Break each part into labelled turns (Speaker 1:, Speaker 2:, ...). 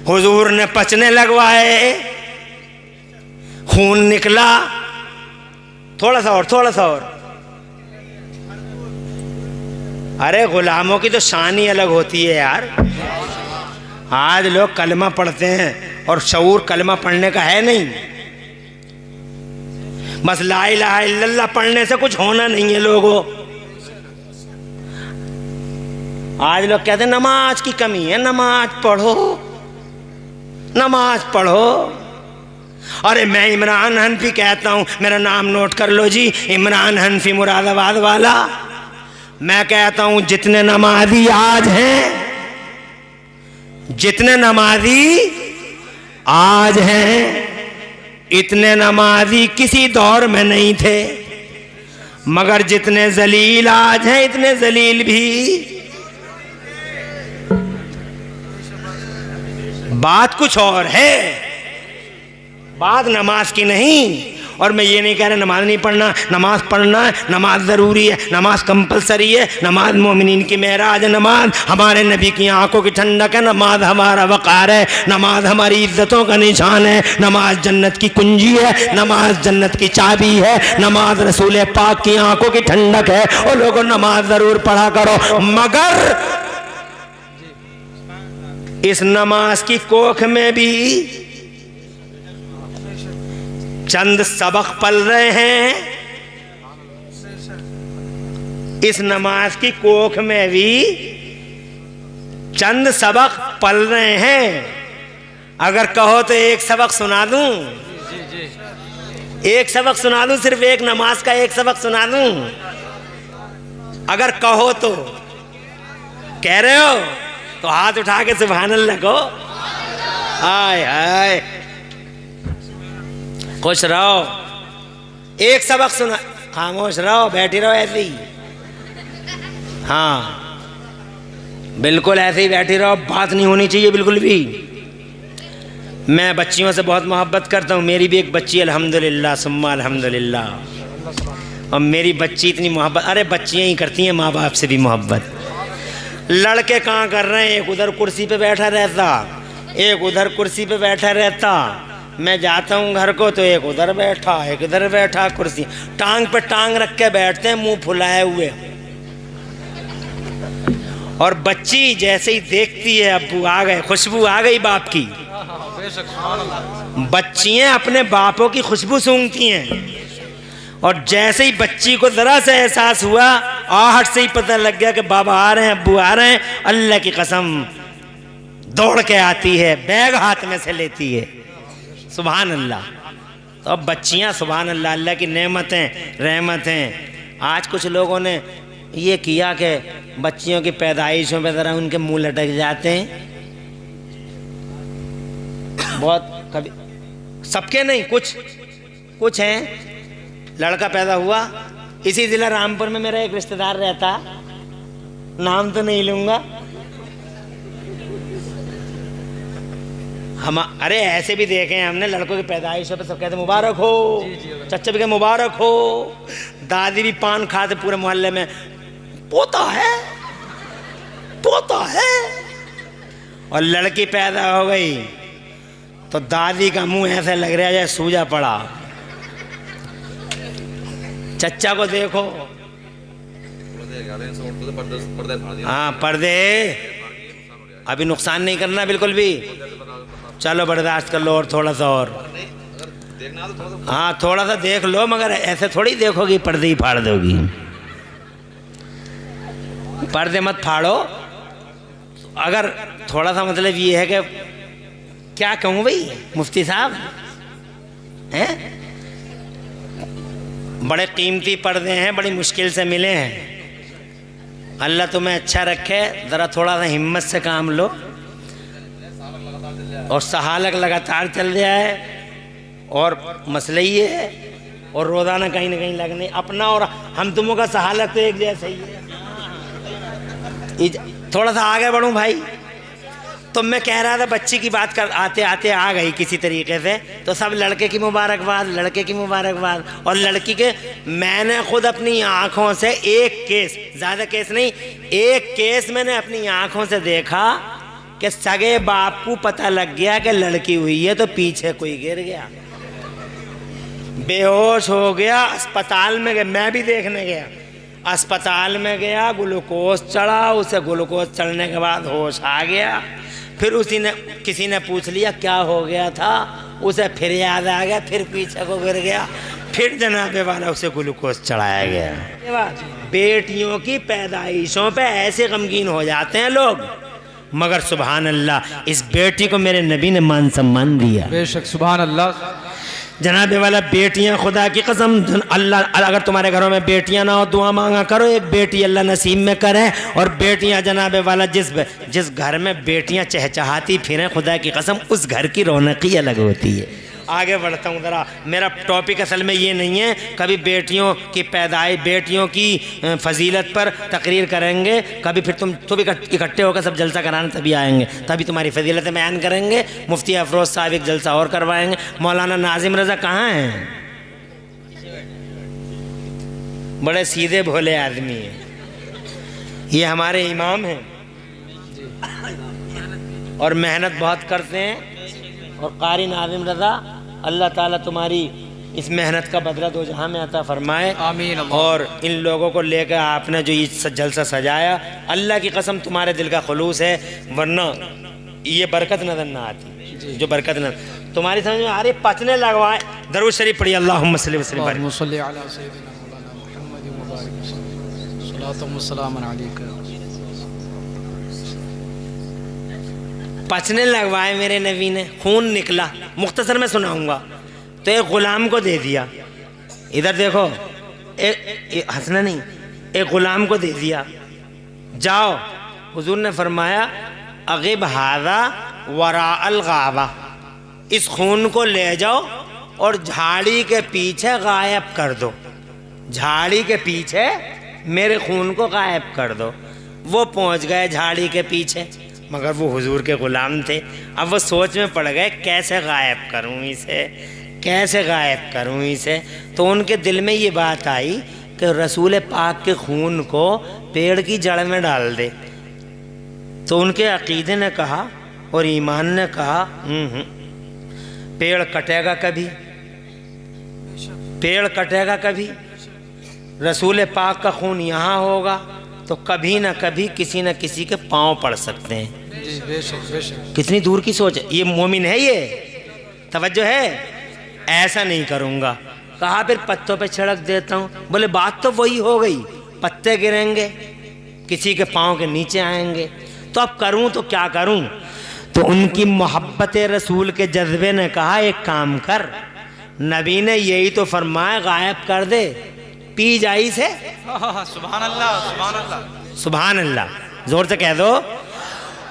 Speaker 1: हुजूर ने पचने लगवाए, खून निकला, थोड़ा सा और, थोड़ा सा और। अरे गुलामों की तो शान ही अलग होती है यार। आज लोग कलमा पढ़ते हैं और शऊर कलमा पढ़ने का है नहीं। बस ला इलाहा इल्लल्लाह पढ़ने से कुछ होना नहीं है लोगों। आज लोग कहते हैं नमाज की कमी है, नमाज पढ़ो, नमाज पढ़ो। अरे मैं इमरान हनफी कहता हूं, मेरा नाम नोट कर लो जी, इमरान हनफी मुरादाबाद वाला। मैं कहता हूं जितने नमाजी आज हैं, जितने नमाजी आज हैं, इतने नमाजी किसी दौर में नहीं थे। मगर जितने जलील आज हैं, इतने जलील भी। बात कुछ और है, बात नमाज की नहीं। और मैं ये नहीं कह रहा नमाज नहीं पढ़ना, नमाज पढ़ना है, नमाज ज़रूरी है, नमाज कंपलसरी है, नमाज मोमिनीन की मेराज है, नमाज हमारे नबी की आंखों की ठंडक है, नमाज हमारा वक़ार है, नमाज हमारी इज्जतों का निशान है, नमाज जन्नत की कुंजी है, नमाज जन्नत की चाबी है, नमाज रसूल पाक की आंखों की ठंडक है। और लोगों नमाज ज़रूर पढ़ा करो, मगर इस नमाज की कोख में भी चंद सबक पल रहे हैं। इस नमाज की कोख में भी चंद सबक पल रहे हैं। अगर कहो तो एक सबक सुना दूं, एक सबक सुना दूं, सिर्फ एक नमाज का एक सबक सुना दूं। अगर कहो तो, कह रहे हो तो हाथ उठा के सुभान अल्लाह कहो। हाय हाय, खुश रहो। एक सबक सुना, खामोश रहो, बैठी रहो ऐसे ही। हाँ बिल्कुल ऐसे ही बैठी रहो, बात नहीं होनी चाहिए बिल्कुल भी। मैं बच्चियों से बहुत मोहब्बत करता हूँ, मेरी भी एक बच्ची अल्हम्दुलिल्लाह सुम्मा अल्हम्दुलिल्लाह। और मेरी बच्ची इतनी मोहब्बत, अरे बच्चियाँ ही करती हैं माँ बाप से भी मोहब्बत। लड़के कहाँ कर रहे हैं, एक उधर कुर्सी पे बैठा रहता, एक उधर कुर्सी पे बैठा रहता। मैं जाता हूँ घर को तो एक उधर बैठा, एक इधर बैठा, कुर्सी टांग पे टांग रख के बैठते हैं, मुंह फुलाए हुए। और बच्ची जैसे ही देखती है अब्बू आ गए, खुशबू आ गई बाप की। बच्चियां अपने बापों की खुशबू सूंघती हैं, और जैसे ही बच्ची को जरा सा एहसास हुआ, आहट से ही पता लग गया कि बाबा आ रहे हैं, अब्बू आ रहे हैं, अल्लाह की कसम दौड़ के आती है, बैग हाथ में से लेती है। सुभान अल्लाह। तो अब बच्चियां सुभान अल्लाह, अल्लाह की नेमतें रहमतें। आज कुछ लोगों ने ये किया कि बच्चियों की पैदाइशों पे ज़रा उनके मुंह लटक जाते हैं। बहुत कभी, सबके नहीं, कुछ हैं। लड़का पैदा हुआ, इसी ज़िला रामपुर में मेरा एक रिश्तेदार रहता, नाम तो नहीं लूँगा। हम अरे ऐसे भी देखे हैं हमने, लड़कों की पैदाइश पे सब कहते मुबारक हो, चच्चा भी कहते मुबारक हो, दादी भी पान खाते पूरे मोहल्ले में, पोता है पोता है। और लड़की पैदा हो गई तो दादी का मुंह ऐसा लग रहा है जैसे सूजा पड़ा। चच्चा को देखो, हाँ पर्दे, अभी नुकसान नहीं करना बिल्कुल भी, चलो बर्दाश्त कर लो और थोड़ा सा और, हाँ थोड़ा सा देख लो, मगर ऐसे थोड़ी देखोगी पर्दे ही फाड़ दोगी। पर्दे मत फाड़ो। अगर थोड़ा सा मतलब ये है कि क्या कहूँ भाई मुफ्ती साहब हैं, बड़े कीमती पर्दे हैं, बड़ी मुश्किल से मिले हैं। अल्लाह तुम्हें अच्छा रखे, ज़रा थोड़ा सा हिम्मत से काम लो और सहालक लगातार चल जाए। और मसला ये है, और रोज़ाना कहीं ना कहीं लगने, अपना और हम तुमों का सहालक तो एक जैसा ही है। थोड़ा सा आगे बढ़ूं भाई, तो मैं कह रहा था बच्ची की बात कर आते आते आ गई किसी तरीके से, तो सब लड़के की मुबारकबाद, लड़के की मुबारकबाद। और लड़की के, मैंने खुद अपनी आँखों से एक केस, ज़्यादा केस नहीं, एक केस मैंने अपनी आँखों से देखा कि सगे बाप को पता लग गया कि लड़की हुई है, तो पीछे कोई गिर गया, बेहोश हो गया, अस्पताल में गया। मैं भी देखने गया, अस्पताल में गया, ग्लूकोज चढ़ा, उसे ग्लूकोज चढ़ने के बाद होश आ गया। फिर किसी ने पूछ लिया क्या हो गया था, उसे फिर याद आ गया, फिर पीछे को गिर गया, फिर जनाबे वाला उसे ग्लूकोज चढ़ाया गया। बेटियों की पैदाइशों पे ऐसे गमगीन हो जाते हैं लोग, मगर सुभान अल्लाह इस बेटी को मेरे नबी ने मान सम्मान दिया।
Speaker 2: बेशक सुभान अल्लाह।
Speaker 1: जनाबे वाला बेटियां, खुदा की कसम, अल्लाह अगर तुम्हारे घरों में बेटियां ना हो दुआ मांगा करो, एक बेटी अल्लाह नसीब में करे। और बेटियां जनाबे वाला जिस घर में बेटियां चहचहाती फिरें, खुदा की कसम उस घर की रौनक ही अलग होती है। आगे बढ़ता हूँ ज़रा, मेरा टॉपिक असल में ये नहीं है, कभी बेटियों की पैदाइश, बेटियों की फजीलत पर तकरीर करेंगे, कभी फिर तुम भी इकट्ठे होकर सब जलसा कराने तभी आएंगे, तभी तुम्हारी फजीलतें बयान करेंगे। मुफ्ती अफरोज़ साहब एक जलसा और करवाएंगे। मौलाना नाजिम रज़ा कहाँ हैं? बड़े सीधे भोले आदमी हैं, ये हमारे इमाम हैं और मेहनत बहुत करते हैं। और कारी नाजिम रज़ा, अल्लाह ताला तुम्हारी इस मेहनत का बदला दो जहां में अता फरमाए, आमीन। और इन लोगों को लेकर आपने जो ये जलसा सजाया, अल्लाह की कसम तुम्हारे दिल का खुलूस है, वरना ये बरकत नजर ना आती। जो बरकत नजर तुम्हारी समझ में आ रही, पचने लगवाए। दरूद शरीफ पढ़िए, अल्लाहुम्मा सल्ली वसल्लिम पचने लगवाए मेरे नबी ने, खून निकला। मुख्तसर में सुनाऊंगा। तो एक गुलाम को दे दिया, इधर देखो, हंसना नहीं, एक गुलाम को दे दिया, जाओ। हुजूर ने फरमाया अगिब हादा वरा अल गाबा, इस खून को ले जाओ और झाड़ी के पीछे गायब कर दो, झाड़ी के पीछे मेरे खून को गायब कर दो। वो पहुंच गए झाड़ी के पीछे, मगर वो हुजूर के ग़ुलाम थे। अब वो सोच में पड़ गए कैसे गायब करूं इसे, कैसे गायब करूं इसे। तो उनके दिल में ये बात आई कि रसूल पाक के खून को पेड़ की जड़ में डाल दे। तो उनके अकीदे ने कहा और ईमान ने कहा पेड़ कटेगा कभी, पेड़ कटेगा कभी, रसूल पाक का खून यहाँ होगा तो कभी ना कभी किसी न किसी के पांव पड़ सकते हैं।
Speaker 2: जी बेशक बेशक।
Speaker 1: कितनी दूर की सोच है, ये मोमिन है, ये तवज्जो है। ऐसा नहीं करूँगा, कहा फिर पत्तों पे छिड़क देता हूँ। बोले बात तो वही हो गई, पत्ते गिरेंगे, किसी के पाँव के नीचे आएंगे, तो अब करूँ तो क्या करूँ। तो उनकी मोहब्बत रसूल के जज्बे ने कहा एक काम कर, नबी ने यही तो फरमाया गायब कर दे, पी जाई से।
Speaker 2: सुभान अल्लाह सुभान अल्लाह
Speaker 1: सुभान अल्लाह, जोर से कह दो।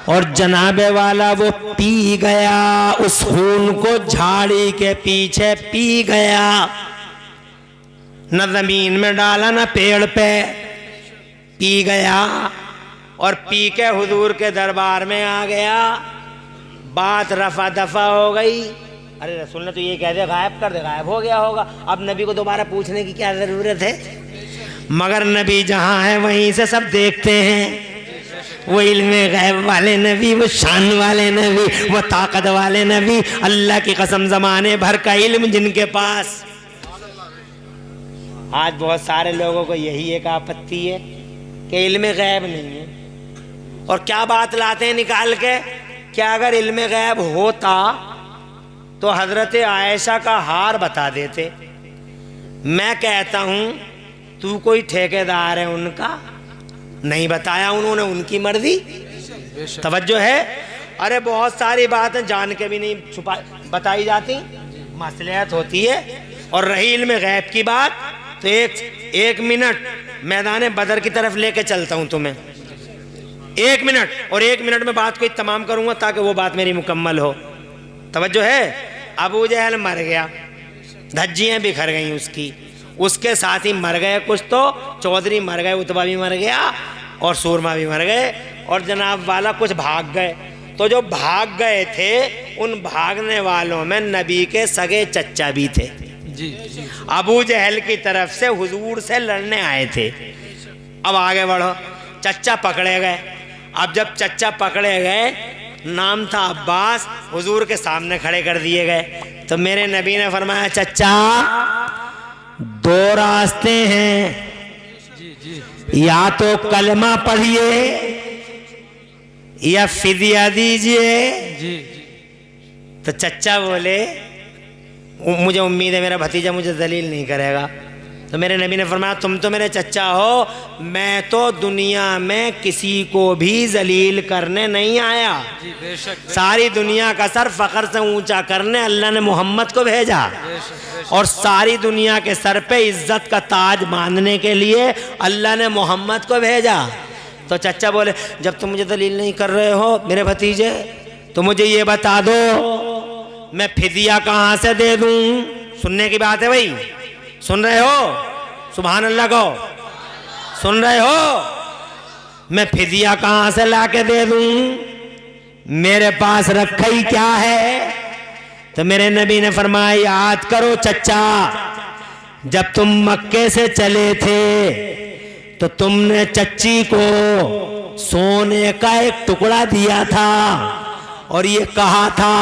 Speaker 1: और जनाबे वाला वो पी गया, उस खून को झाड़ी के पीछे पी गया, न जमीन में डाला न पेड़ पे, पी गया। और पी के हुजूर के दरबार में आ गया, बात रफा दफा हो गई। अरे रसूल ने तो ये कह दिया गायब कर दे, गायब हो गया होगा, अब नबी को दोबारा पूछने की क्या ज़रूरत है। मगर नबी जहाँ है वहीं से सब देखते हैं। वो इल्मे गैब वाले नबी, वो शान वाले नबी, वो ताकत वाले नबी, अल्लाह की कसम ज़माने भर का इल्म जिनके पास। आज बहुत सारे लोगों को यही एक आपत्ति है कि इल्मे गैब नहीं है। और क्या बात लाते हैं निकाल के, क्या अगर इल्मे गैब होता तो हजरत आयशा का हार बता देते। मैं कहता हूं तू कोई ठेकेदार है उनका, नहीं बताया उन्होंने, उनकी मर्जी। तवज्जो है। अरे बहुत सारी बातें जान के भी नहीं छुपा बताई जाती, मसलियत होती है। और रही इल्म गैब की बात, तो एक मिनट मैदान बदर की तरफ लेके चलता हूं तुम्हें, 1 मिनट, और 1 मिनट में बात को तमाम करूंगा ताकि वो बात मेरी मुकम्मल हो। तवज्जो है। अबू जहल मर गया, धज्जियाँ बिखर गई उसकी, उसके साथ ही मर गए कुछ, तो चौधरी मर गए, उतबा भी मर गया और सूरमा भी मर गए, और जनाब वाला कुछ भाग गए। तो जो भाग गए थे उन भागने वालों में नबी के सगे चच्चा भी थे।
Speaker 2: जी जी।
Speaker 1: अबू जहल की तरफ से हुजूर से लड़ने आए थे। अब आगे बढ़ो, चच्चा पकड़े गए। अब जब चच्चा पकड़े गए, नाम था अब्बास, हुजूर के सामने खड़े कर दिए गए। तो मेरे नबी ने फरमाया, चचा दो रास्ते हैं,
Speaker 2: जी जी
Speaker 1: या तो कलमा पढ़िए या फिदिया दीजिए।
Speaker 2: जी
Speaker 1: तो चचा बोले, मुझे उम्मीद है मेरा भतीजा मुझे जलील नहीं करेगा। तो मेरे नबी ने फरमाया, तुम तो मेरे चचा हो, मैं तो दुनिया में किसी को भी जलील करने नहीं आया।
Speaker 2: जी बेशक
Speaker 1: सारी दुनिया का सर फखर से ऊंचा करने अल्लाह ने मोहम्मद को भेजा, और सारी दुनिया के सर पे इज्जत का ताज बांधने के लिए अल्लाह ने मोहम्मद को भेजा। तो चचा बोले, जब तुम मुझे दलील नहीं कर रहे हो मेरे भतीजे, तो मुझे ये बता दो मैं फिदिया कहाँ से दे दूं। सुनने की बात है भाई, सुन रहे हो? सुभान अल्लाह को सुन रहे हो? मैं फिदिया कहाँ से लाके दे दूं, मेरे पास रखा ही क्या है। तो मेरे नबी ने फरमाया, याद करो चचा, जब तुम मक्के से चले थे तो तुमने चच्ची को सोने का एक टुकड़ा दिया था और ये कहा था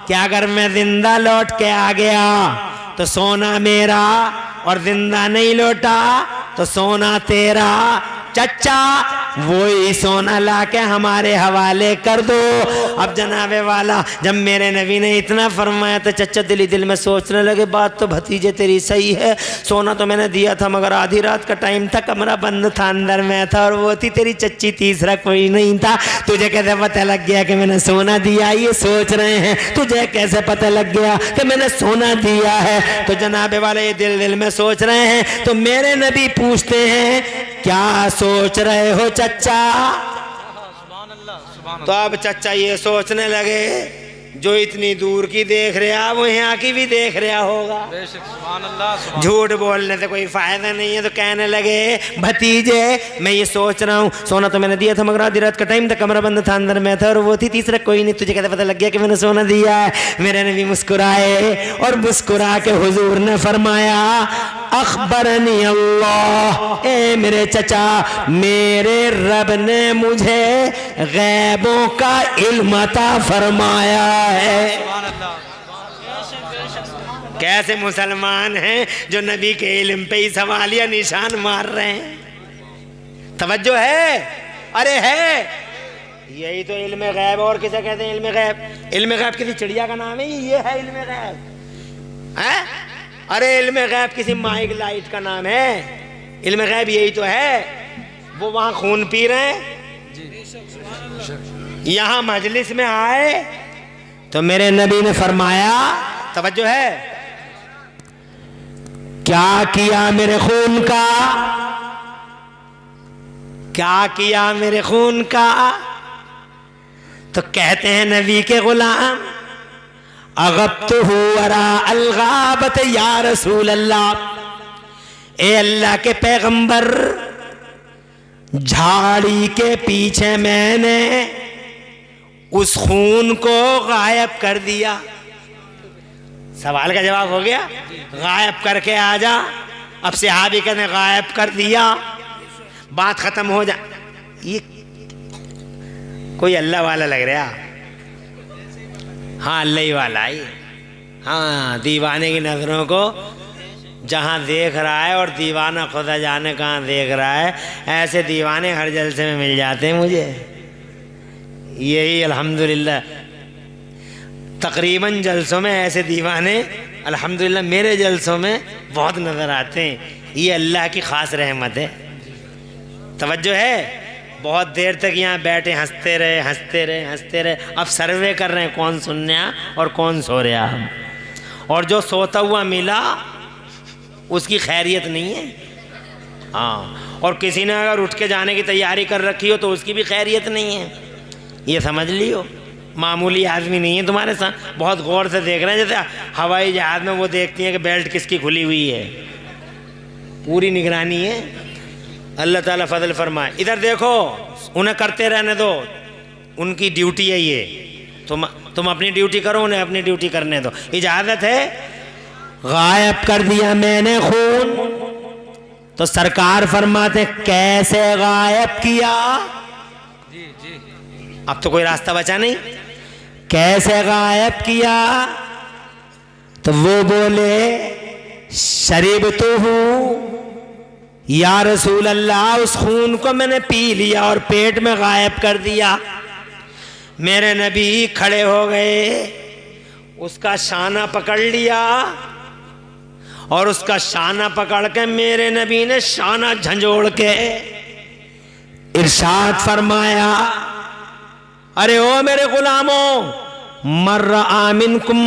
Speaker 1: कि अगर मैं जिंदा लौट के आ गया तो सोना मेरा, और जिंदा नहीं लौटा तो सोना तेरा। चचा वही सोना लाके हमारे हवाले कर दो। अब जनाबे वाला, जब मेरे नबी ने इतना फरमाया तो चचा दिल ही दिल में सोचने लगे, बात तो भतीजे तेरी सही है, सोना तो मैंने दिया था मगर आधी रात का टाइम था, कमरा बंद था, अंदर में था, और वो थी तेरी चच्ची, तीसरा कोई नहीं था। तुझे कैसे पता लग गया कि मैंने सोना दिया? ये सोच रहे हैं तुझे कैसे पता लग गया कि मैंने सोना दिया है। तो जनाबे वाले ये दिल दिल में सोच रहे हैं। तो मेरे नबी पूछते हैं, क्या सोच रहे हो चचा?
Speaker 2: सुभान अल्लाह सुभान
Speaker 1: तो अब चचा ये सोचने लगे, जो इतनी दूर की देख रहा वो यहाँ की भी देख रहा होगा,
Speaker 2: बेशक सुभान अल्लाह सुभान
Speaker 1: झूठ बोलने से कोई फायदा नहीं है। तो कहने लगे, भतीजे मैं ये सोच रहा हूँ, सोना तो मैंने दिया था मगर आधी रात का टाइम था, कमरा बंद था, अंदर में था, और वो थी तीसरा कोई नहीं, तुझे कैसे पता लग गया कि मैंने सोना दिया है? मेरे नबी मुस्कुराए और मुस्कुरा के हुजूर ने फरमाया, अखबरनी अल्लाह, ए मेरे चचा, मेरे रब ने मुझे गैबों का इल्म अता फरमाया है।
Speaker 2: सुभान अल्लाह
Speaker 1: कैसे मुसलमान हैं जो नबी के इल्म पे ही सवालिया निशान मार रहे हैं? तवज्जो है? अरे है, यही तो इल्म गैब। और किसे कहते हैं इल्म गैब? इल्म गैब किसी चिड़िया का नाम है? ये है इल्म गैब है? अरे इल्म गैब किसी माइक लाइट का नाम है? इल्म गैब यही तो है। वो वहां खून पी रहे हैं, यहां मजलिस में आए तो मेरे नबी ने फरमाया, तवज्जो है, क्या किया मेरे खून का, क्या किया मेरे खून का? तो कहते हैं नबी के गुलाम, अगब्तुहु वरा अलगाबत या रसूल अल्लाह, ए अल्लाह के पैगंबर, झाड़ी के पीछे मैंने उस खून को गायब कर दिया। सवाल का जवाब हो गया, गायब करके आ जा। अब सहाबी कहते हैं गायब कर दिया, बात खत्म हो जा। ये कोई अल्लाह वाला लग रहा? हाँ अल्लाह ही वाला है। हाँ, दीवाने की नजरों को जहाँ देख रहा है, और दीवाना खुदा जाने कहाँ देख रहा है, ऐसे दीवाने हर जलसे में मिल जाते हैं मुझे। यही अल्हम्दुलिल्लाह तकरीबन जलसों में ऐसे दीवाने अल्हम्दुलिल्लाह मेरे जलसों में बहुत नज़र आते हैं। ये अल्लाह की ख़ास रहमत है। तवज्जो है? बहुत देर तक यहाँ बैठे हंसते रहे हंसते रहे हंसते रहे। अब सर्वे कर रहे हैं कौन सुनने और कौन सो रहा हम, और जो सोता हुआ मिला उसकी खैरियत नहीं है। हाँ, और किसी ने अगर उठ के जाने की तैयारी कर रखी हो तो उसकी भी खैरियत नहीं है। ये समझ लियो, मामूली आदमी नहीं है तुम्हारे साथ। बहुत गौर से देख रहे हैं, जैसे हवाई जहाज में वो देखती हैं कि बेल्ट किसकी खुली हुई है। पूरी निगरानी है। अल्लाह ताला फजल फरमाए। इधर देखो, उन्हें करते रहने दो, उनकी ड्यूटी है ये। तुम अपनी ड्यूटी करो, उन्हें अपनी ड्यूटी करने दो। इजाज़त है? गायब कर दिया मैंने खून। तो सरकार फरमाते कैसे गायब किया?
Speaker 2: जी जी
Speaker 1: अब तो कोई रास्ता बचा नहीं। कैसे गायब किया? तो वो बोले शरीब तो हूँ या रसूल अल्लाह, उस खून को मैंने पी लिया और पेट में गायब कर दिया। मेरे नबी खड़े हो गए, उसका शाना पकड़ लिया और उसका शाना पकड़ के मेरे नबी ने शाना झंझोड़ के इरशाद फरमाया, अरे ओ मेरे गुलामों, मर्रा आमिनकुम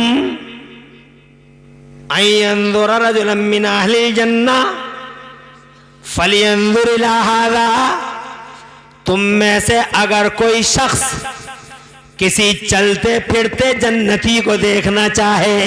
Speaker 1: अयंजुर रजुलन मिन अहलिल जन्ना फलियंजुर इला हाज़ा। तुम में से अगर कोई शख्स किसी चलते फिरते जन्नती को देखना चाहे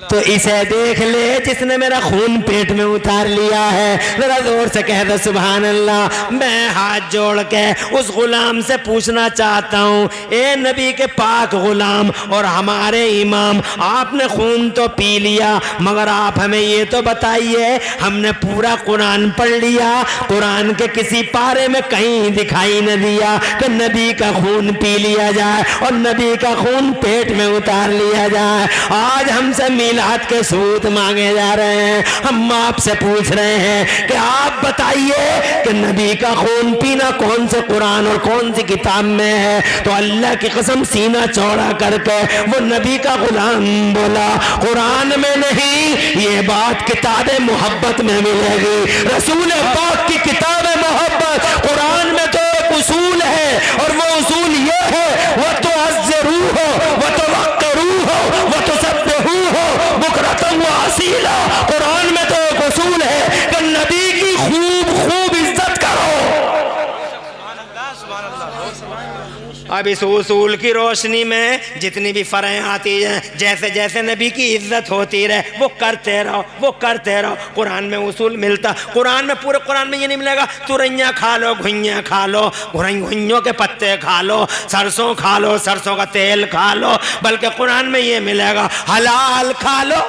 Speaker 1: तो इसे देख ले जिसने मेरा खून पेट में उतार लिया है। जरा जोर से कह दो सुभान अल्लाह। मैं हाथ जोड़ के उस गुलाम से पूछना चाहता हूँ, ए नबी के पाक गुलाम और हमारे इमाम, आपने खून तो पी लिया मगर आप हमें ये तो बताइए, हमने पूरा कुरान पढ़ लिया, कुरान के किसी पारे में कहीं दिखाई न दिया कि नबी का खून पी लिया जाए और नबी का खून पेट में उतार लिया जाए। आज हमसे मिलाद के सूद मांगे जा रहे हैं। हम आपसे पूछ रहे हैं कि आप बताइए कि नबी का खून पीना कौन से कुरान और कौन सी किताब में है? तो अल्लाह की कसम सीना चौड़ा करके वो नबी का गुलाम बोला, कुरान में नहीं, ये बात किताब मोहब्बत में मिलेगी। रसूल पाक की किताब मोहब्बत, कुरान में तो एक उसूल है और वो उसूल ये है, वो तो अज़्ज़रू हो, वो तो वक़्रू हो, वो तो सब्बहू हो बुकरतन व असीला। कुरान में तो एक उसूल है कि नबी की खूब खूब इज्जत करो। अब इस उसूल की रोशनी में जितनी भी फरें आती हैं, जैसे जैसे नबी की इज्जत होती रहे वो करते रहो, वो करते रहो। कुरान में उसूल मिलता, कुरान में, पूरे कुरान में ये नहीं मिलेगा तुरैया खा लो, घुइयाँ खा लो, घुइयों के पत्ते खा लो, सरसों खा लो, सरसों का तेल खा लो, बल्कि कुरान में ये मिलेगा हलाल खा लो।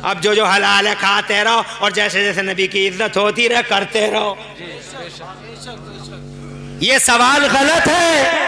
Speaker 1: अब जो जो हलाल है खाते रहो और जैसे जैसे नबी की इज्जत होती रहे करते रहो। ये सवाल गलत है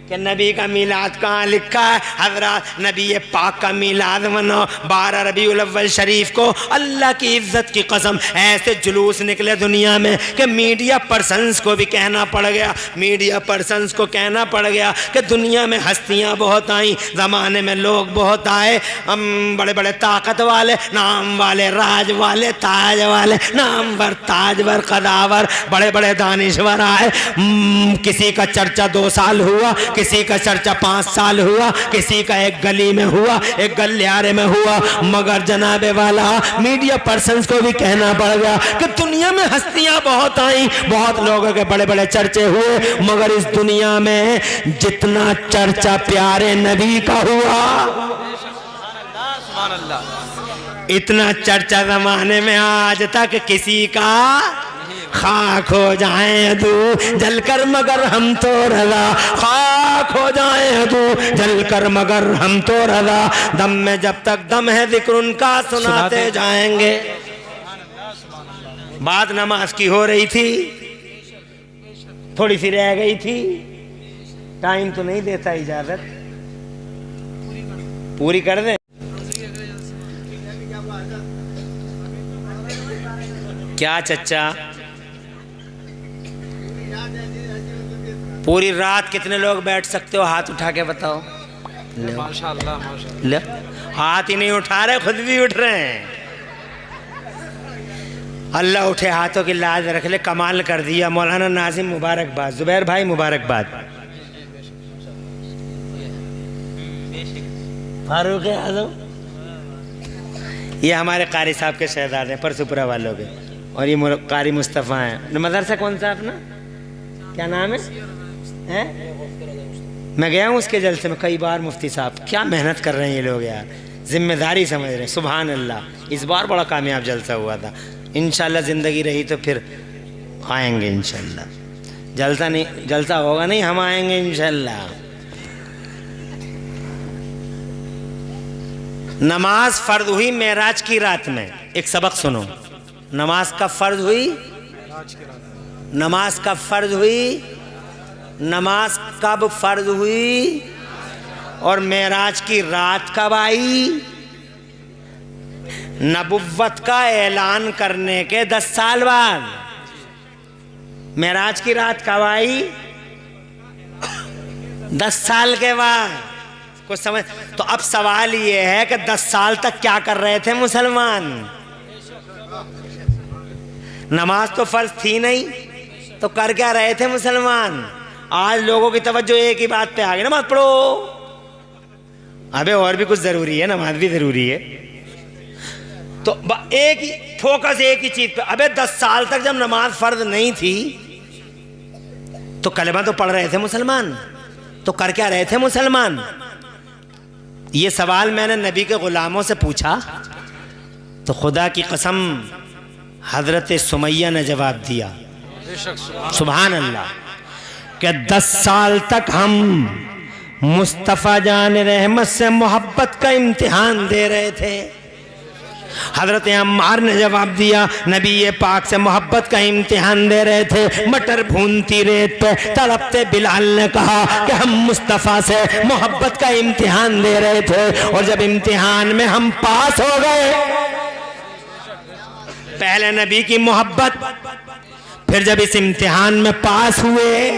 Speaker 1: कि नबी का मिलाद कहाँ लिखा है। हजरत नबी पाक का मिलाद मनाओ 12 रबीउल अव्वल शरीफ को। अल्लाह की इज्जत की कसम ऐसे जुलूस निकले दुनिया में कि मीडिया पर्सन्स को भी कहना पड़ गया, मीडिया पर्सन्स को कहना पड़ गया कि दुनिया में हस्तियाँ बहुत आई, ज़माने में लोग बहुत आए, हम बड़े बड़े ताकत वाले, नाम वाले, राज वाले, ताज वाले, नामवर, ताजवर, कदावर, बड़े बड़े दानिश्वर आए। किसी का चर्चा 2 साल हुआ, किसी का चर्चा 5 साल हुआ, किसी का एक गली में हुआ, एक गलियारे में हुआ, मगर जनाबे वाला मीडिया पर्सन्स को भी कहना पड़ गया कि दुनिया में हस्तियां बहुत आई, बहुत लोगों के बड़े बड़े चर्चे हुए, मगर इस दुनिया में जितना चर्चा प्यारे नबी का हुआ इतना चर्चा जमाने में आज तक किसी का खाक हो जाए तू जलकर मगर हम तो रजा, खाक हो जाए तू जलकर मगर हम तो रजा। दम में जब तक दम है जिक्र उनका सुनाते जाएंगे। बात नमाज की हो रही थी, थोड़ी सी रह गई थी, टाइम तो नहीं देता इजाजत, पूरी कर दे। क्या चच्चा, पूरी रात कितने लोग बैठ सकते हो? हाथ उठा के बताओ।
Speaker 2: माशाअल्लाह माशाअल्लाह।
Speaker 1: हाथ ही नहीं उठा रहे, खुद भी उठ रहे हैं। अल्लाह उठे हाथों की लाज रख ले, कमाल कर दिया। मौलाना नाजिम मुबारकबाद, जुबैर भाई मुबारकबाद, फारूक आजम, ये हमारे कारी साहब के शहजादे हैं, परसुपुरा वालों के, और ये कारी मुस्तफ़ा हैं। मदरसा कौन सा अपना, क्या नाम है? मैं गया हूँ उसके जलसे में कई बार। मुफ्ती साहब क्या मेहनत कर रहे हैं ये लोग यार, जिम्मेदारी समझ रहे हैं। सुभान अल्लाह। इस बार बड़ा कामयाब जलसा हुआ था। इंशाल्लाह ज़िंदगी रही तो फिर आएंगे इंशाल्लाह। जलसा नहीं, जलसा होगा नहीं, हम आएंगे इंशाल्लाह। नमाज फ़र्ज हुई मेराज की रात में। एक सबक सुनो, नमाज का फ़र्ज हुई नमाज कब फर्ज हुई, नमाज कब फर्ज हुई और मेराज की रात कब आई? नबुव्वत का ऐलान करने के 10 साल बाद। मेराज की रात कब आई? 10 साल के बाद। कुछ समझ? तो अब सवाल ये है कि 10 साल तक क्या कर रहे थे मुसलमान? नमाज तो फर्ज थी नहीं, तो कर क्या रहे थे मुसलमान? आज लोगों की तवज्जो एक ही बात पे आ गई, नमाज पढ़ो। अबे और भी कुछ जरूरी है, नमाज भी जरूरी है। तो एक ही फोकस एक ही चीज पे। अबे 10 साल तक जब नमाज फर्ज नहीं थी तो कलमा तो पढ़ रहे थे मुसलमान, तो कर क्या रहे थे मुसलमान? ये सवाल मैंने नबी के गुलामों से पूछा तो खुदा की कसम हजरत सुमैया ने जवाब दिया, सुभान अल्लाह, कि 10 साल तक हम मुस्तफ़ा जान रहमत से मोहब्बत का इम्तिहान दे रहे थे। हजरत अम्मार ने जवाब दिया, नबी ये पाक से मोहब्बत का इम्तिहान दे रहे थे। मटर भूनती रेत पे तड़पते बिलाल ने कहा कि हम मुस्तफ़ा से मोहब्बत का इम्तिहान दे रहे थे, और जब इम्तिहान में हम पास हो गए, पहले नबी की मोहब्बत, फिर जब इस इम्तिहान में पास हुए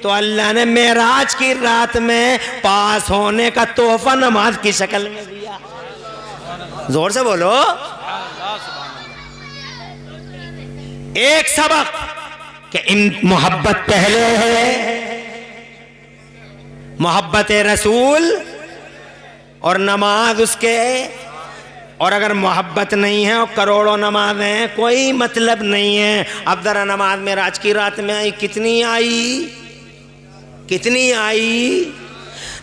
Speaker 1: तो अल्लाह ने मेराज की रात में पास होने का तोहफा नमाज की शक्ल में दिया। जोर से बोलो। एक सबक कि मोहब्बत पहले है, मोहब्बत रसूल, और नमाज उसके। और अगर मोहब्बत नहीं है और करोड़ों नमाज हैं, कोई मतलब नहीं है। अब जरा नमाज मेराज की रात में आई, कितनी आई, कितनी आई?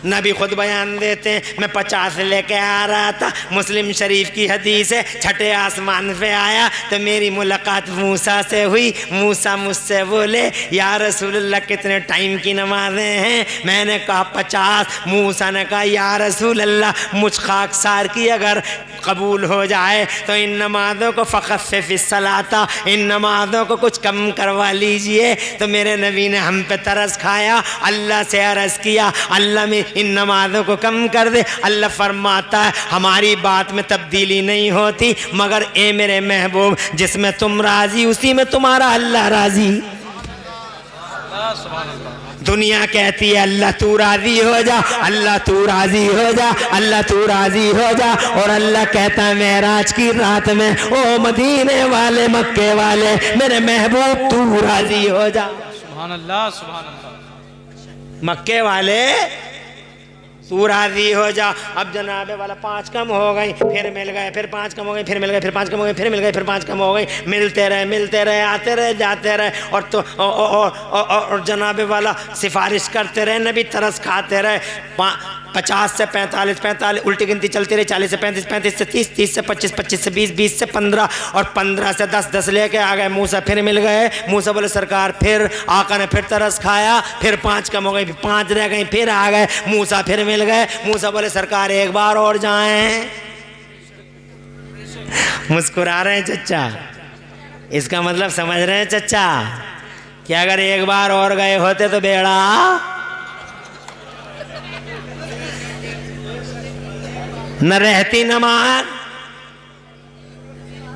Speaker 1: नबी खुद बयान देते हैं, मैं 50 लेके आ रहा था, मुस्लिम शरीफ की हदीस है, छठे आसमान पे आया तो मेरी मुलाकात मूसा से हुई। मूसा मुझसे बोले, या रसूलुल्लाह कितने टाइम की नमाजें हैं? मैंने कहा 50। मूसा ने कहा, या रसूलुल्लाह मुझ खाकसार की अगर कबूल हो जाए तो इन नमाज़ों को फ़क़त से फ़िस्सलाता, इन नमाज़ों को कुछ कम करवा लीजिए। तो मेरे नबी ने हम पे तरस खाया, अल्लाह से अर्ज़ किया, अल्लाह में इन नमाज़ों को कम कर दे। अल्लाह फरमाता है, हमारी बात में तब्दीली नहीं होती, मगर ए मेरे महबूब, जिसमें तुम राज़ी उसी में तुम्हारा अल्लाह राज़ी। दुनिया कहती है अल्लाह तू राज़ी हो जा, अल्लाह तू राज़ी हो जा, अल्लाह तू राज़ी हो जा, और अल्लाह कहता है मेराज की रात में, ओ मदीने वाले, मक्के वाले, मेरे महबूब तू राज़ी हो जा।
Speaker 2: सुभान अल्लाह, सुभान अल्लाह।
Speaker 1: मक्के वाले तू राज़ी हो जा। अब जनाबे वाला 5 कम हो गई, फिर मिल गए, फिर 5 कम हो गई, फिर मिल गए, फिर 5 कम हो गई, फिर मिल गए, फिर 5 कम हो गई। मिलते रहे, आते रहे, जाते रहे, और तो और जनाबे वाला सिफारिश करते रहे, नबी तरस खाते रहे। 50 से 45, उल्टी गिनती चलती रही, 40 से 35, 35 से 30, 30 से 25, 25 से 20, 20 से 15, और 15 से 10, 10 लेके आ गए। मूसा फिर मिल गए। मूसा बोले सरकार, फिर आका ने फिर तरस खाया, फिर 5 कम हो गई, 5 रह गई, फिर आ गए। मूसा फिर मिल गए। मूसा बोले सरकार एक बार और जाएं। मुस्कुरा रहे हैं चच्चा, इसका मतलब समझ रहे हैं चच्चा कि अगर एक बार और गए होते तो बेड़ा न रहती नमाज,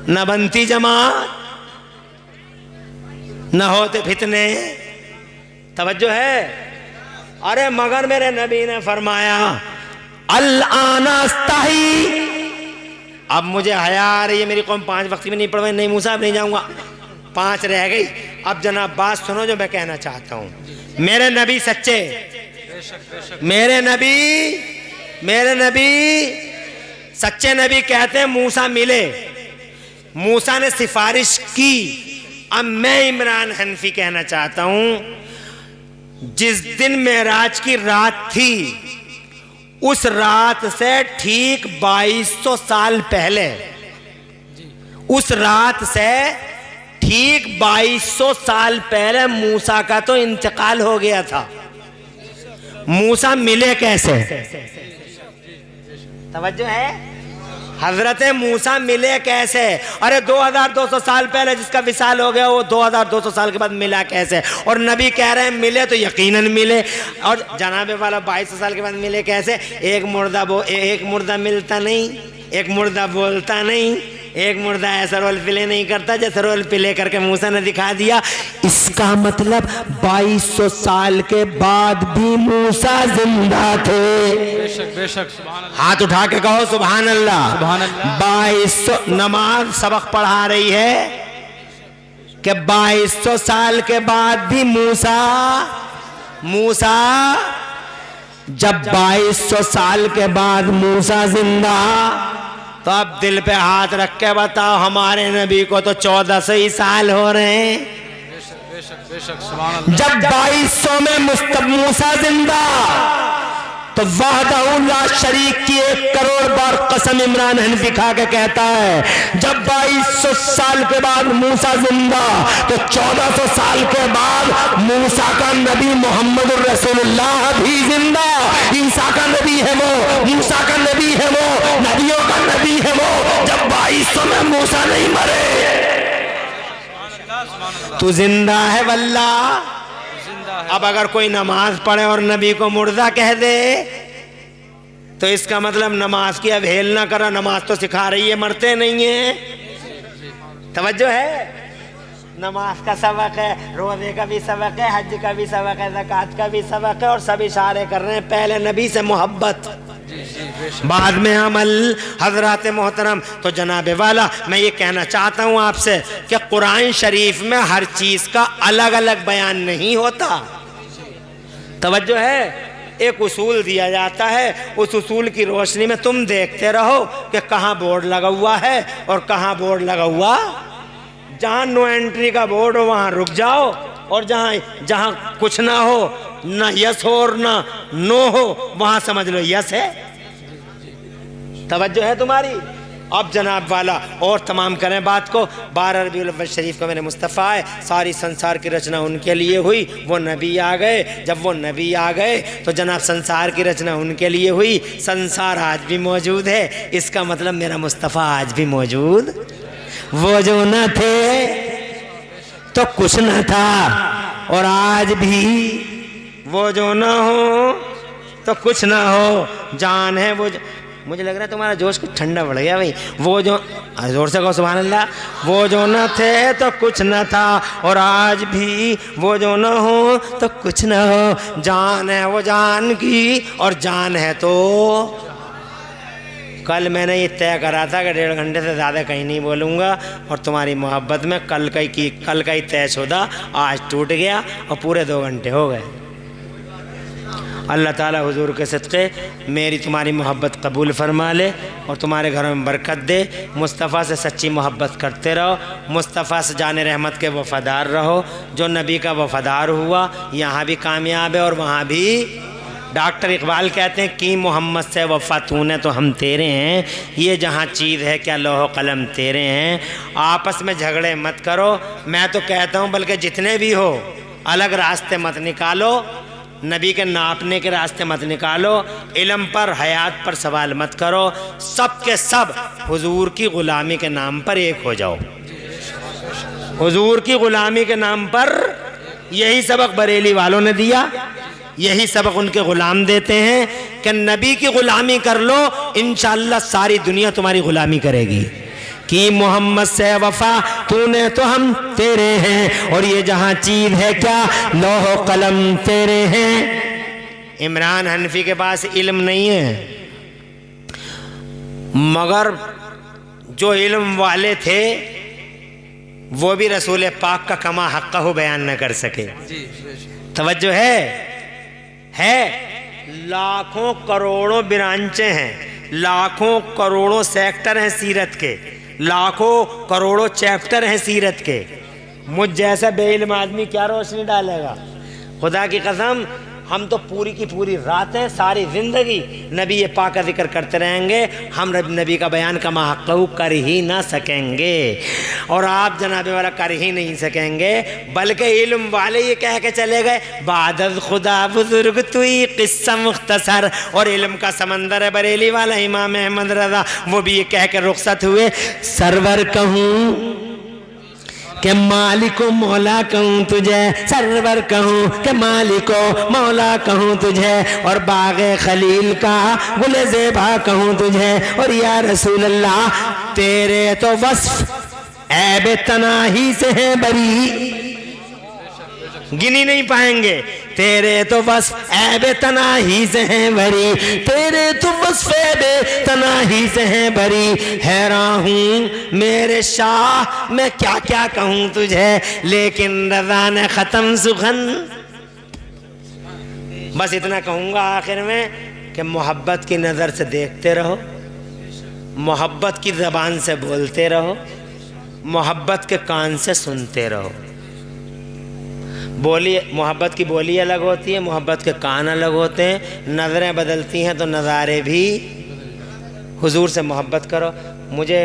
Speaker 1: न बनती जमात, न होते फितने। तवज्जो है? अरे मगर मेरे नबी ने फरमाया, अल आना अस्ताही, अब मुझे हया आ रही है, मेरी कौम 5 वक्त में नहीं पढ़वाई, नहीं मूसा नहीं जाऊंगा, 5 रह गई। अब जनाब बात सुनो जो मैं कहना चाहता हूं। मेरे नबी सच्चे, मेरे नबी सच्चे नबी कहते हैं मूसा मिले, मूसा ने सिफारिश की। अब मैं इमरान हनफी कहना चाहता हूं, जिस दिन मेराज की रात थी उस रात से ठीक 2200 साल पहले, उस रात से ठीक 2200 साल पहले मूसा का तो इंतकाल हो गया था। मूसा मिले कैसे? तवज्जो है? हजरत मूसा मिले कैसे? अरे 2200 साल पहले जिसका विसाल हो गया वो 2200 साल के बाद मिला कैसे? और नबी कह रहे हैं मिले तो यकीनन मिले। और जनाबे वाला 2200 साल के बाद मिले कैसे? एक मुर्दा मिलता नहीं, एक मुर्दा बोलता नहीं, एक मुर्दा ऐसा रोल प्ले नहीं करता जैसे रोल प्ले करके मूसा ने दिखा दिया। इसका मतलब 2200 साल के बाद भी मूसा जिंदा थे।
Speaker 2: बेशक बेशक सुभान अल्लाह।
Speaker 1: हाथ उठा के कहो सुभान अल्लाह।
Speaker 2: सुभान अल्लाह।
Speaker 1: 2200 नमाज सबक पढ़ा रही है कि 2200 साल के बाद भी मूसा जब 2200 साल के बाद मूसा जिंदा, तो अब दिल पे हाथ रख के बताओ हमारे नबी को तो 1400 ही साल हो रहे हैं।
Speaker 2: बेशक बेशक बेशक सुभान अल्लाह।
Speaker 1: जब 2200 में मूसा जिंदा, तो वहदहू ला शरीक की 1 करोड़ बार कसम इमरान हनफी खा के कहता है जब 2200 साल के बाद मूसा जिंदा, तो 1400 साल के बाद मूसा का नबी मोहम्मद रसूलुल्लाह भी जिंदा। ईसा का नबी है वो, मूसा का नबी है वो, नबियों का नबी है वो। जब 2200 में मूसा नहीं मरे, तू जिंदा है वल्लाह। अब अगर कोई नमाज पढ़े और नबी को मुर्दा कह दे तो इसका मतलब नमाज की अवहेलना करा। नमाज तो सिखा रही है, मरते नहीं है। तवज्जो है? नमाज का सबक है, रोजे का भी सबक है, हज का भी सबक है, ज़कात का भी सबक है, और सब इशारे कर रहे हैं पहले नबी से मोहब्बत, बाद में अमल। हजरात मोहतरम, तो जनाबे वाला मैं ये कहना चाहता हूँ आपसे कि कुरान शरीफ में हर चीज़ का अलग अलग बयान नहीं होता। तवज्जो है? एक उसूल दिया जाता है, उस उसूल की रोशनी में तुम देखते रहो कि कहाँ बोर्ड लगा हुआ है और कहाँ बोर्ड लगा हुआ। जहाँ नो एंट्री का बोर्ड हो वहाँ रुक जाओ, और जहाँ कुछ ना हो, ना यस हो और ना नो हो, वहाँ समझ लो यस है। तवज्जो है तुम्हारी? अब जनाब वाला और तमाम करें बात को। 12 रबीउल अव्वल शरीफ को मैंने मुस्तफ़ा है, सारी संसार की रचना उनके लिए हुई, वो नबी आ गए। जब वो नबी आ गए तो जनाब संसार की रचना उनके लिए हुई। संसार आज भी मौजूद है, इसका मतलब मेरा मुस्तफ़ा आज भी मौजूद। वो जो न थे तो कुछ न था, और आज भी वो जो न हो तो कुछ न हो। जान है वो मुझे लग रहा है तुम्हारा जोश कुछ ठंडा पड़ गया भाई। वो जो, जोर से कहो सुभान अल्लाह। वो जो न थे तो कुछ न था, और आज भी वो जो न हो तो कुछ न हो। जान है वो जान की, और जान है तो कल मैंने ये तय करा था कि 1.5 घंटे से ज़्यादा कहीं नहीं बोलूँगा, और तुम्हारी मोहब्बत में कल का ही तयशुदा आज टूट गया और पूरे 2 घंटे हो गए। अल्लाह ताला हुजूर के सदक़े मेरी तुम्हारी मोहब्बत कबूल फरमा ले और तुम्हारे घरों में बरकत दे। मुस्तफ़ा से सच्ची मोहब्बत करते रहो, मुस्तफ़ा से जाने रहमत के वफ़ादार रहो। जो नबी का वफ़ादार हुआ यहाँ भी कामयाब है और वहाँ भी। डॉक्टर इकबाल कहते हैं कि मोहम्मद से वफ़ा तूने तो हम तेरे हैं, ये जहाँ चीज़ है क्या लौह कलम तेरे हैं। आपस में झगड़े मत करो, मैं तो कहता हूँ बल्कि जितने भी हो अलग रास्ते मत निकालो, नबी के नापने के रास्ते मत निकालो, इल्म पर हयात पर सवाल मत करो, सब के सब हुजूर की ग़ुलामी के नाम पर एक हो जाओ। हुजूर की ग़ुलामी के नाम पर यही सबक बरेली वालों ने दिया, यही सबक उनके ग़ुलाम देते हैं कि नबी की ग़ुलामी कर लो, इंशाअल्लाह सारी दुनिया तुम्हारी ग़ुलामी करेगी। कि मोहम्मद से वफ़ा तूने तो हम तेरे हैं, और ये जहाँ चीज़ है क्या लौह कलम तेरे हैं। इमरान हनफी के पास इल्म नहीं है, मगर जो इल्म वाले थे वो भी रसूल पाक का कमा हक़्क़हु बयान न कर सके। तवज्जो है। लाखों करोड़ों ब्रांचें हैं, लाखों करोड़ों सेक्टर हैं सीरत के, लाखों करोड़ों चैप्टर हैं सीरत के। मुझ जैसा बेइल्म आदमी क्या रोशनी डालेगा। खुदा की कसम हम तो पूरी की पूरी रातें सारी ज़िंदगी नबी ये पाक का जिक्र करते रहेंगे, हम नबी का बयान का महक़ू कर ही ना सकेंगे। और आप जनाब वाला कर ही नहीं सकेंगे, बल्कि इल्म वाले ये कह के चले गए बादल खुदा बुजुर्ग तुई किस्सा मुख्तसर। और इल्म का समंदर है बरेली वाला इमाम अहमद रज़ा, वो भी ये कह के रुखसत हुए सरवर कहूँ के मालिको मौला कहूँ तुझे, सरवर कहूँ के मालिको मौला कहूँ तुझे, और बाग़े खलील का गुले ज़ेबा कहूँ तुझे। और या रसूल अल्लाह तेरे तो वस्फ ऐब तनाही से है बरी, गिनी नहीं पाएंगे। तेरे तो बस ऐब तनाही से हैं भरी, तेरे तो बस ऐब तनाही से हैं भरी। हैरान हूँ मेरे शाह मैं क्या क्या कहूँ तुझे, लेकिन रज़ा ने ख़त्म सुखन। बस इतना कहूँगा आखिर में कि मोहब्बत की नज़र से देखते रहो, मोहब्बत की ज़बान से बोलते रहो, मोहब्बत के कान से सुनते रहो। बोली मोहब्बत की बोली अलग होती है, मोहब्बत के कान अलग होते हैं, नज़रें बदलती हैं तो नज़ारे भी। हुजूर से मोहब्बत करो। मुझे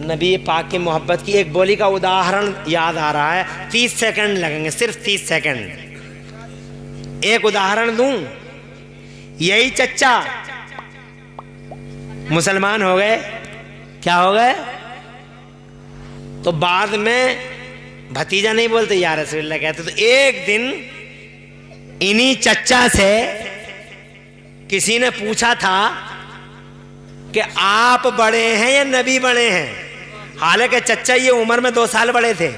Speaker 1: नबी पाक की मोहब्बत की एक बोली का उदाहरण याद आ रहा है, 30 सेकंड लगेंगे, सिर्फ 30 सेकंड। एक उदाहरण दूं, यही चच्चा मुसलमान हो गए, क्या हो गए, तो बाद में भतीजा नहीं बोलते या रसूलल्लाह कहते। तो एक दिन इन्हीं चच्चा से किसी ने पूछा था कि आप बड़े हैं या नबी बड़े हैं। हालांकि चच्चा ये उम्र में 2 साल बड़े थे।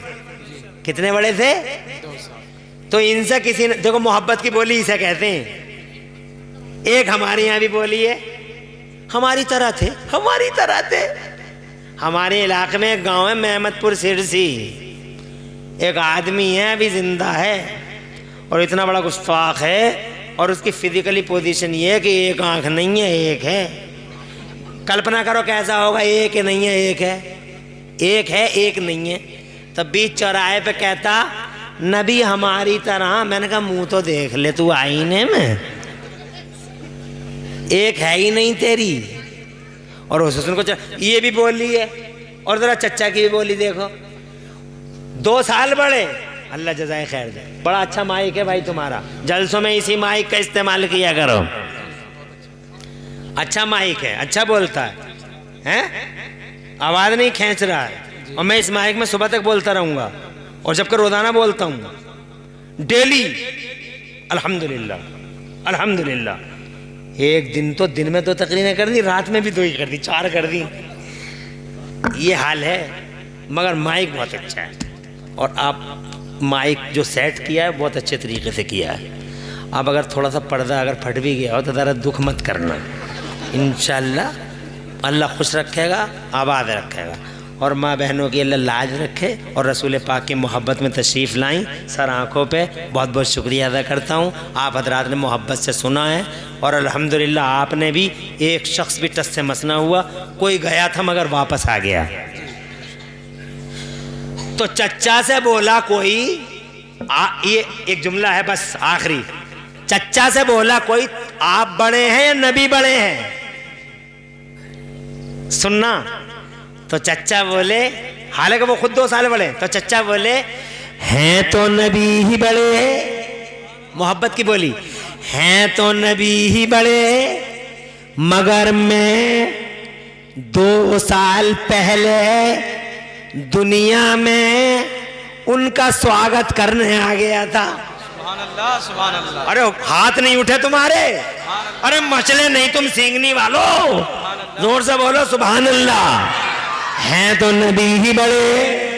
Speaker 1: कितने बड़े थे?
Speaker 2: 2 साल।
Speaker 1: तो इनसे किसी ने, देखो मोहब्बत की बोली इसे कहते हैं। एक हमारे यहाँ भी बोली है, हमारी तरह थे, हमारी तरह थे। हमारे इलाके में एक गांव है मेहमदपुर सिरसी, एक आदमी है अभी जिंदा है और इतना बड़ा गुस्ताख है, और उसकी फिजिकली पोजीशन ये है कि एक आंख नहीं है एक है। कल्पना करो कैसा होगा, एक है नहीं है एक है, एक है एक नहीं है। तब बीच चौराहे पे कहता नबी हमारी तरह। मैंने कहा मुंह तो देख ले तू आईने में, एक है ही नहीं तेरी। और उस हुस्न को ये भी बोली है। और जरा चच्चा की भी बोली देखो, 2 साल बड़े, अल्लाह जज़ाए खैर दे। बड़ा अच्छा माइक है भाई तुम्हारा, जलसों में इसी माइक का इस्तेमाल किया करो। अच्छा माइक है, अच्छा बोलता है, हैं? आवाज़ नहीं खींच रहा है। और मैं इस माइक में सुबह तक बोलता रहूँगा, और जबकि रोज़ाना बोलता हूँ डेली अल्हम्दुलिल्लाह अल्हम्दुलिल्लाह। एक दिन तो दिन में 2 तकरीरें कर दी, रात में भी 2 ही कर दी, 4 कर दी। ये हाल है, मगर माइक बहुत अच्छा है। और आप माइक जो सेट किया है बहुत अच्छे तरीके से किया है। अब अगर थोड़ा सा पर्दा अगर फट भी गया हो तो ज़रा दुख मत करना, इंशाअल्लाह अल्लाह खुश रखेगा, आबाद रखेगा। और माँ बहनों की अल्लाह लाज रखे, और रसूल पाक की मोहब्बत में तशरीफ़ लाई सर आँखों पे। बहुत बहुत शुक्रिया अदा करता हूँ, आप हजरात ने मोहब्बत से सुना है। और अल्हम्दुलिल्लाह आपने भी, एक शख्स भी टस से मस ना हुआ। कोई गया था मगर वापस आ गया। तो चच्चा से बोला कोई, ये एक जुमला है बस आखिरी, चच्चा से बोला कोई आप बड़े हैं या नबी बड़े हैं, सुनना। तो चच्चा बोले, हालांकि वो खुद 2 साल बड़े, तो चच्चा बोले हैं तो नबी ही बड़े। मोहब्बत की बोली, हैं तो नबी ही बड़े, मगर मैं 2 साल पहले दुनिया में उनका स्वागत करने आ गया था।
Speaker 2: सुभान अल्लाह, सुभान अल्लाह।
Speaker 1: अरे हाथ नहीं उठे तुम्हारे, अरे मचले नहीं तुम सींगनी वालों, जोर से बोलो सुभान अल्लाह। हैं तो नबी ही बड़े,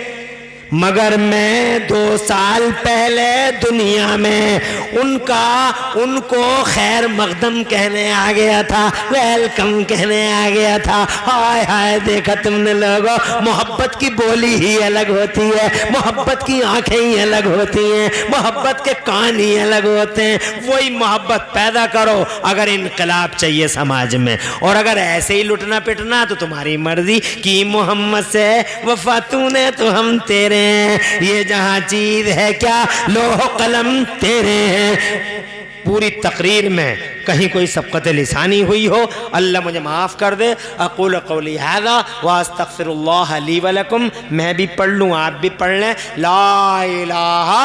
Speaker 1: मगर मैं 2 साल पहले दुनिया में उनको खैर मकदम कहने आ गया था, वेलकम कहने आ गया था। हाय हाय, देखा तुमने लोगों, मोहब्बत की बोली ही अलग होती है, मोहब्बत की आंखें ही अलग होती हैं, मोहब्बत के कान ही अलग होते हैं। वही मोहब्बत पैदा करो अगर इनकलाब चाहिए समाज में। और अगर ऐसे ही लुटना पिटना तो तुम्हारी मर्जी की, मोहम्मद से वफा तूने तो हम तेरे, ये जहां चीज है क्या लोह कलम तेरे हैं। पूरी तकरीर में कहीं कोई सबक़त लिसानी हुई हो, अल्लाह मुझे माफ़ कर दे। अक़ूलु क़ौली हाज़ा व अस्तग़फ़िरुल्लाह ली व लकुम। मैं भी पढ़ लूँ, आप भी पढ़ लें। ला इलाहा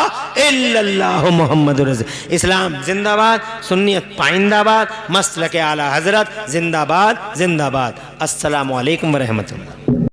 Speaker 1: इल्लल्लाहु मुहम्मदुर रसूल। इस्लाम जिंदाबाद, सुन्नियत पाइंदाबाद, मसलक आला हज़रत जिंदाबाद जिंदाबाद। अस्सलामु अलैकुम व रहमतुल्लाह।